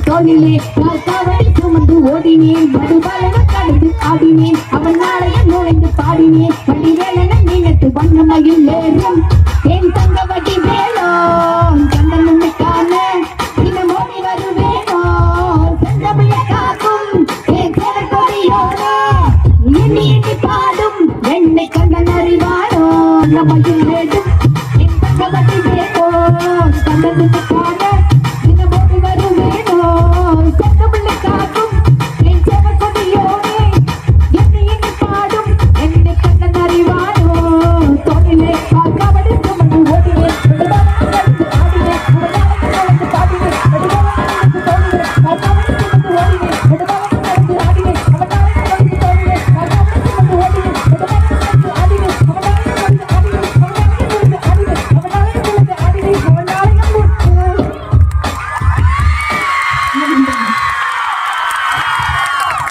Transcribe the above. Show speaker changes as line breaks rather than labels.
தோளிலே காவடி சுமந்து ஓடினேன் மடுபாலன கடந்து ஆடினேன் அவன் நாளையம் நுழைந்து பாடினேன் வடிவேலன நினைத்து வண்ணமையில் நேரம் என் தங்க வடி வேணும் கண்ணனுக்கான இந்த மோடி வருவேனோ செந்தமிழ காக்கும் என் கொடியோனோ எண்ணி எண்ணி பாடும் என்னை கண்ணன் அறிவானோ